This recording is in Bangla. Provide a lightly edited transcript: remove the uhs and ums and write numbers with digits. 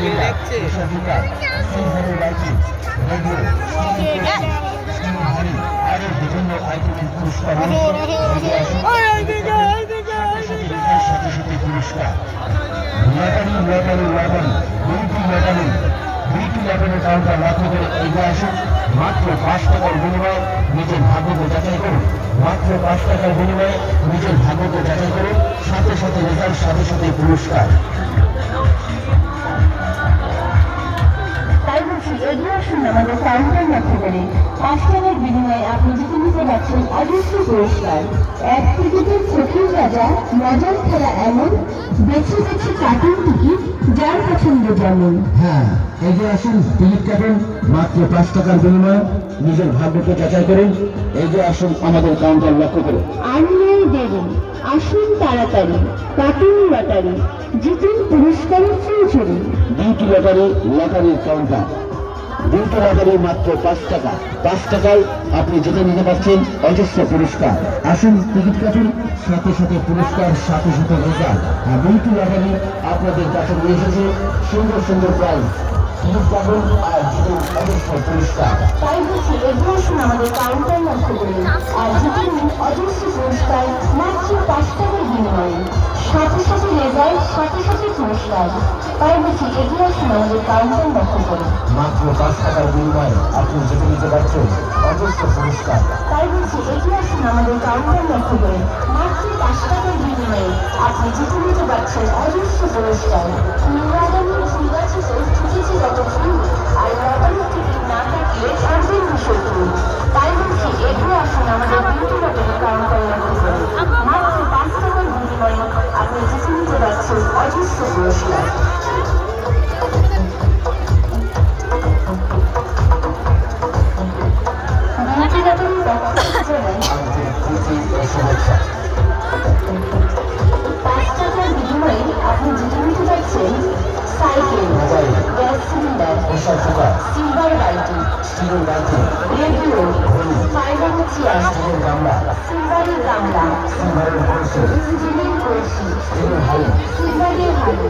কুমিল্লা পেশাধিকার সিলভারের বাইকিং রেডিও আরো বিভিন্ন আইটেমের পুরস্কার সাথে সাথে পুরস্কার লটারি বিউটি লটারির কাউন্টার লক্ষ্য করে এগিয়ে আসুন। মাত্র 5 টাকার বিনিময়ে নিজের ভাগ্যকে যাচাই করুন। মাত্র 5 টাকার বিনিময়ে নিজের ভাগ্যকে যাচাই করুন, সাথে সাথে রেজাল্ট, সাথে সাথে পুরস্কার। তাই বলছি এগিয়ে আসুন আমাদের কাউন্টার লক্ষ্য করে। 5 টাকার বিনিময়ে আপনি জিতে নিতে পারছেন অজস্র পুরস্কার। এক টিকিটের চোখের রাজা, মজার খেলা এমন, বেছে বেছে কার্টুন টিকিট, যার পছন্দ যেমন। হ্যাঁ, এগিয়ে আসুন, টিকিট কাটুন, মাত্র 5 টাকার বিনিময়ে নিজের ভাগ্যকে যাচাই করুন। এগিয়ে আসুন আমাদের কাউন্টার লক্ষ্য করে। আর নেই দেরি, আসুন তাড়াতাড়ি, কার্টুন লটারি, জিতুন পুরস্কারের ফুলঝুরি। বিউটি লটারির কাউন্টার। বিউটি লটারি মাত্র 5 টাকা। 5 টাকায় আপনি জিতে নিতে পারছেন অজস্র পুরস্কার। আসুন, টিকিট কাটুন, সাথে সাথে পুরস্কার, সাথে সাথে রেজাল্ট। আর বিউটি লটারি আপনাদের কাছে নিয়ে এসেছে সুন্দর সুন্দর প্রাইজ। টিকিট কাটুন আর জিতুন অজস্র পুরস্কার। তাই বলছি এগিয়ে আসুন আমাদের কাউন্টার লক্ষ্য করে, আর জিতে নিন অজস্র পুরস্কার মাত্র 5 টাকার বিনিময়ে, সাথে সাথে রেজাল্ট, সাথে সাথে পুরস্কার। তাই বলছি এগিয়ে আসুন আমাদের কাউন্টার লক্ষ্য করে। মাত্র 5 টাকার বিনিময়ে আপনি জিতে নিতে পারছেন অজস্র পুরস্কার। তাই বলছি এগিয়ে আসুন আমাদের কাউন্টার লক্ষ্য করে। মাত্র 5 টাকার বিনিময়ে আপনি জিতে নিতে পারছেন অজস্র পুরস্কার। নির্বাচনী ফুল গাছে ফুটেছে যত ফুল, আর লটারির টিকিট না কাটলে ছাড়বেন বিষয় ফুল। তাই বলছি এগিয়ে আসুন আমাদের বিউটি লটারি কাউন্টার লক্ষ্য করে। মাত্র 5 টাকার বিনিময়ে আপনি জিতে নিতে পারছেন অজস্র পুরস্কার। বিউটি লটারির পক্ষ থেকে জানাই 5 টাকার বিনিময়ে আপনি জিতে নিতে পারছেন সাইকেল, গ্যাস সিলিন্ডার, সিলভার বাইকিং, রেডিও, ফাইবার চেয়ার, সিলভারের গামলা, স্টিলের কলসি, সিলভারের হাড়ি,